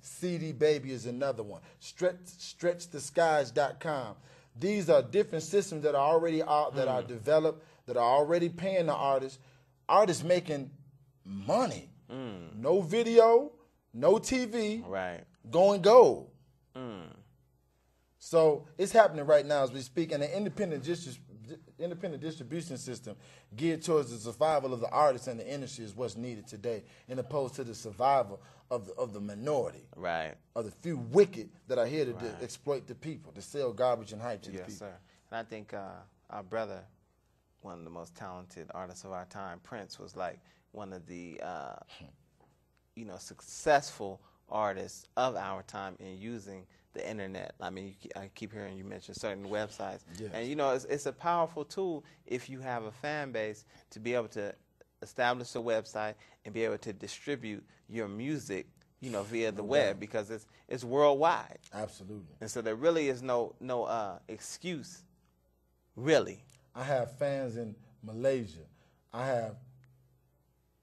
CD Baby is another one. StretchTheSkies.com. These are different systems that are already out, that are developed, that are already paying the artists. Artists making money. No video, no TV. Right. Going gold. So it's happening right now as we speak, and the independent distribution system geared towards the survival of the artists and the industry is what's needed today, in opposed to the survival of the minority, right, of the few wicked that are here to exploit the people, to sell garbage and hype to the people. Yes, sir. And I think our brother, one of the most talented artists of our time, Prince, was like one of the successful artists of our time in using the internet. I mean, I keep hearing you mention certain websites. Yes. And, it's a powerful tool if you have a fan base to be able to establish a website and be able to distribute your music, via the web, because it's worldwide. Absolutely. And so there really is no excuse, really. I have fans in Malaysia. I have,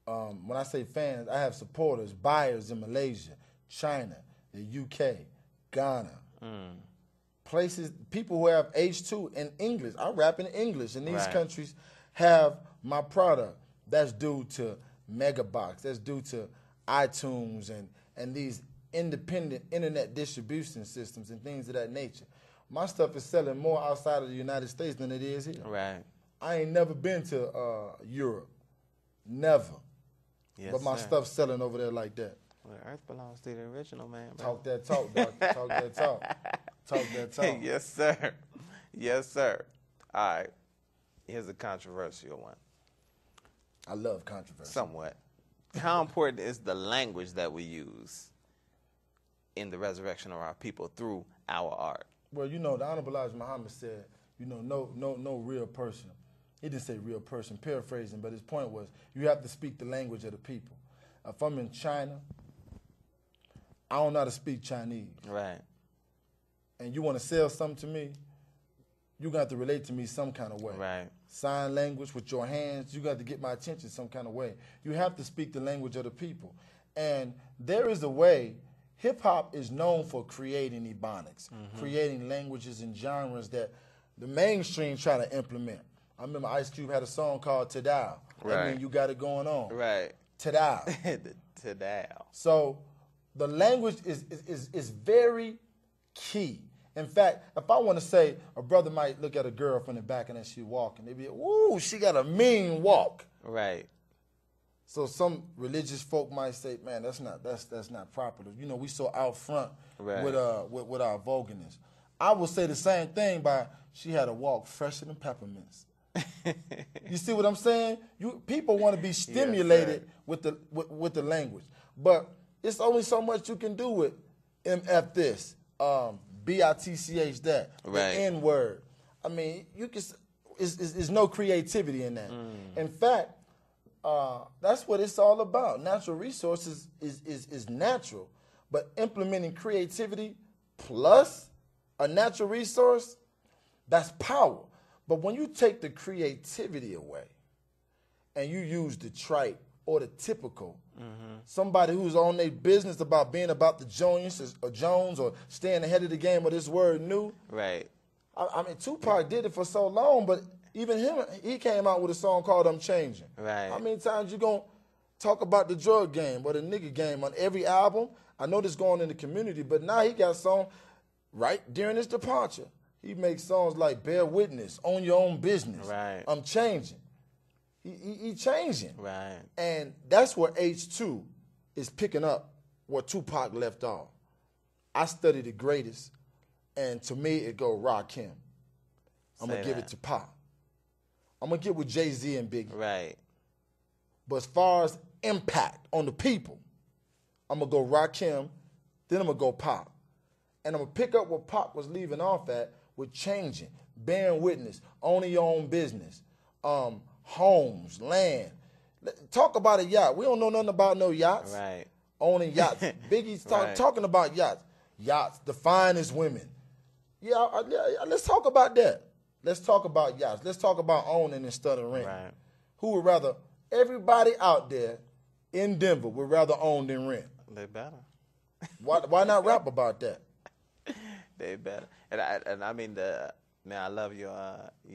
when I say fans, I have supporters, buyers in Malaysia, China, the UK, Ghana, places, people who have H2 in English. I rap in English, and these countries have my product. That's due to Megabox. That's due to iTunes and these independent internet distribution systems and things of that nature. My stuff is selling more outside of the United States than it is here. Right. I ain't never been to Europe. Never. Yes, but my stuff's selling over there like that. Well, Earth belongs to the original man. Talk that talk, doctor. Talk that talk. Talk that talk. Yes, sir. Yes, sir. All right. Here's a controversial one. I love controversy. Somewhat. How important is the language that we use in the resurrection of our people through our art? Well, the Honorable Elijah Muhammad said, no real person. He didn't say real person, paraphrasing, but his point was you have to speak the language of the people. If I'm in China, I don't know how to speak Chinese. Right. And you want to sell something to me, you're going to have to relate to me some kind of way. Right. Sign language with your hands, you got to get my attention some kind of way. You have to speak the language of the people. And there is a way. Hip-hop is known for creating ebonics, creating languages and genres that the mainstream try to implement. I remember Ice Cube had a song called Tadao. Right. I mean, you got it going on. Right. Tadao. Tadao. So the language is very key. In fact, if I want to say, a brother might look at a girl from the back and then she walking, they be, ooh, she got a mean walk. Right. So some religious folk might say, man, that's not proper. We so out front with our vulgarness. I will say the same thing by she had a walk fresher than peppermints. You see what I'm saying? People want to be stimulated with the language, but it's only so much you can do with MF this, BITCH that, the N word. I mean, there's no creativity in that. In fact, that's what it's all about. Natural resources is natural, but implementing creativity plus a natural resource, that's power. But when you take the creativity away and you use the trite or the typical, somebody who's on their business about being about the Jones or staying ahead of the game or this word new. Right. I mean, Tupac did it for so long, but even him, he came out with a song called I'm Changing. Right. How many times you going to talk about the drug game or the nigga game on every album? I know this going in the community, but now he got songs right during his departure. He makes songs like Bear Witness, Own Your Own Business. Right. I'm Changing. He changing. Right. And that's where H2 is picking up where Tupac left off. I study the greatest, and to me it go Rakim. I'm going to give it to Pop. I'm going to get with Jay-Z and Biggie. Right. But as far as impact on the people, I'm going to go Rakim, then I'm going to go Pop. And I'm going to pick up what Pop was leaving off at with Changing, Bearing Witness, Owning Your Own Business, homes, land. Talk about a yacht. We don't know nothing about no yachts. Right. Owning yachts. Biggie's talking about yachts. Yachts, the finest women. Yeah, let's talk about that. Let's talk about yachts. Let's talk about owning instead of rent. Right. Who would rather, everybody out there in Denver would rather own than rent. They better. Why not rap about that? They better. And I mean, man, I love your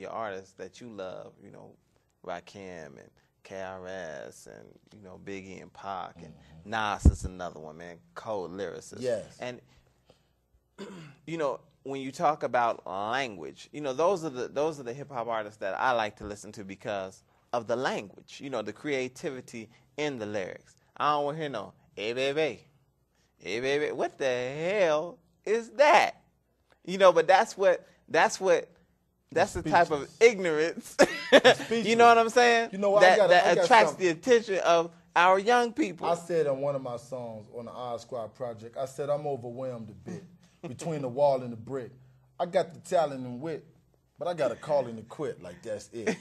artists that you love, you know, Rakim and KRS and, you know, Biggie and Pac and Nas is another one, man, cold lyricist. Yes. And, you know, when you talk about language, you know, those are the hip-hop artists that I like to listen to because of the language, you know, the creativity in the lyrics. I don't want to hear no, hey, baby, what the hell is that? You know, but that's the type of ignorance, you know what I'm saying? You know what? That attracts the attention of our young people. I said on one of my songs on the Odd Squad project, I said I'm overwhelmed a bit between the wall and the brick. I got the talent and wit, but I got a calling to quit, like that's it.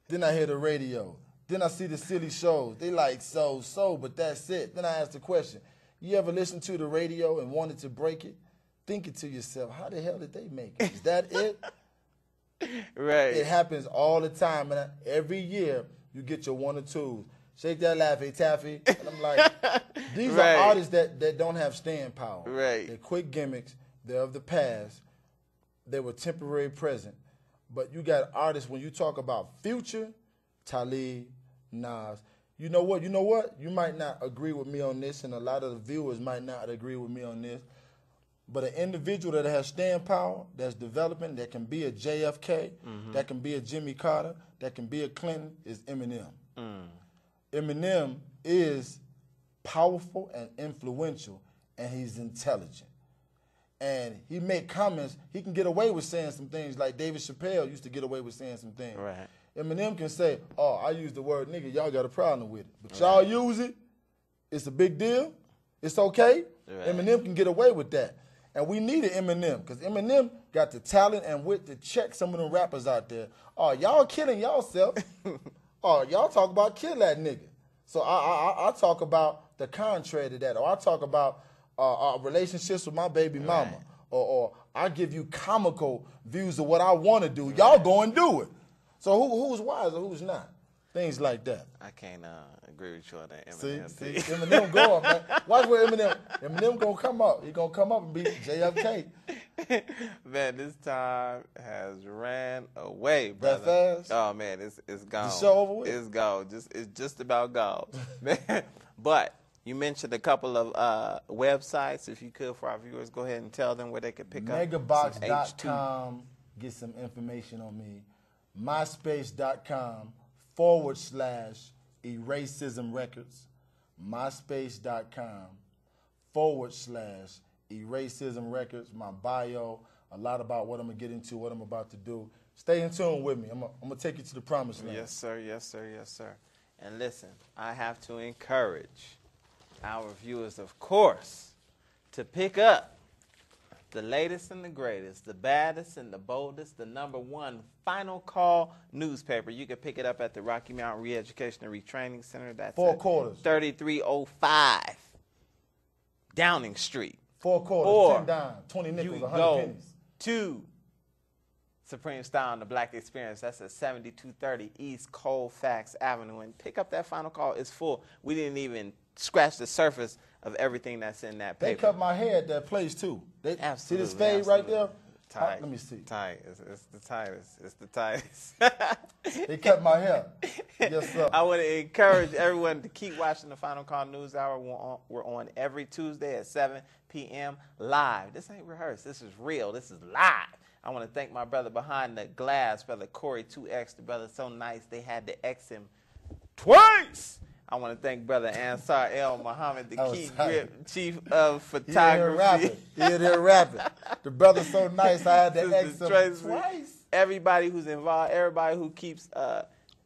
Then I hear the radio. Then I see the silly shows. They like so, but that's it. Then I ask the question, you ever listen to the radio and wanted to break it? Thinking to yourself, how the hell did they make it? Is that it? Right. It happens all the time, and every year you get your one or twos. Shake that Laffy Taffy, and I'm like, these are artists that don't have staying power. Right. They're quick gimmicks. They're of the past. They were temporary present. But you got artists, when you talk about Future, Talib, Nas, you know what? You might not agree with me on this, and a lot of the viewers might not agree with me on this. But an individual that has staying power, that's developing, that can be a JFK, that can be a Jimmy Carter, that can be a Clinton, is Eminem. Eminem is powerful and influential, and he's intelligent. And he make comments. He can get away with saying some things like David Chappelle used to get away with saying some things. Right. Eminem can say, oh, I use the word nigga, y'all got a problem with it. But y'all use it, it's a big deal, it's okay. Right. Eminem can get away with that. And we need an Eminem, because Eminem got the talent and wit to check some of them rappers out there. Oh, y'all killing y'allself. Oh, y'all talk about kill that nigga. So I talk about the contrary to that. Or I talk about relationships with my baby mama. Right. Or I give you comical views of what I want to do. Right. Y'all go and do it. So who's wise or who's not? Things like that. I can't agree with you on that, Eminem. See, Eminem go up, man. Watch where Eminem gonna come up. He gonna come up and be JFK. Man, this time has ran away, brother. That fast? Oh man, it's gone. The show over with? It's gone. It's just about gone. Man. But you mentioned a couple of websites. If you could, for our viewers, go ahead and tell them where they could pick up Megabox.com. Get some information on me. MySpace.com/eracism records. MySpace.com/eracism records. My bio, a lot about what I'm going to get into, what I'm about to do. Stay in tune with me. I'm going to take you to the promised land. Yes, sir. Yes, sir. Yes, sir. And listen, I have to encourage our viewers, of course, to pick up the latest and the greatest, the baddest and the boldest, the #1 Final Call newspaper. You can pick it up at the Rocky Mountain Re-Education and Retraining Center. That's 4 quarters. 3305 Downing Street. 4 quarters, 10 dimes, 20 nickels, 100 pennies. To Supreme Style and the Black Experience. That's at 7230 East Colfax Avenue. And pick up that Final Call. It's full. We didn't even scratch the surface of everything that's in that paper. They cut my hair at that place, too. Absolutely. See this fade right there? Tight. Let me see. Tight. It's the tightest. It's the tightest. They cut my hair. Yes, sir. I want to encourage everyone to keep watching the Final Call News Hour. We're on every Tuesday at 7 p.m. live. This ain't rehearsed. This is real. This is live. I want to thank my brother behind the glass, Brother Corey 2X. The brother's so nice they had to X him twice. I want to thank Brother Ansar El Muhammad, the key grip chief of photography. He in here rapping. The brother's so nice, I had to X him twice. Everybody who's involved, everybody who keeps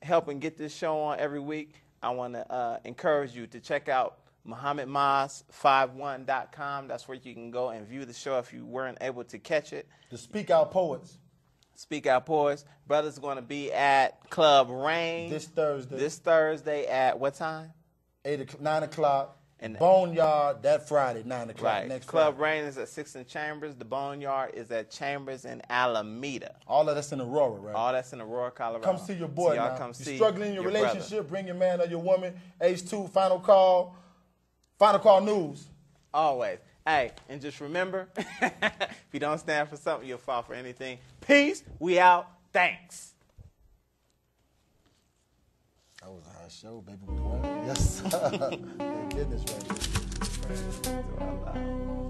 helping get this show on every week, I want to encourage you to check out MuhammadMaz51.com. That's where you can go and view the show if you weren't able to catch it. The Speak Out Poets. Speak Out Poets. Brother's going to be at Club Rain. This Thursday. This Thursday at what time? 9 o'clock. And Boneyard that Friday, 9 o'clock. Right. Next Club Friday. Rain is at 6 in Chambers. The Boneyard is at Chambers in Alameda. All of that's in Aurora, right? All that's in Aurora, Colorado. Come see your boy, so y'all now. Come see You're struggling in your relationship, brother. bring your man or your woman. H2, Final Call News. Always. Hey, and just remember, if you don't stand for something, you'll fall for anything. Peace. We out. Thanks. That was a hot show, baby boy. Yes, sir. Thank goodness, right?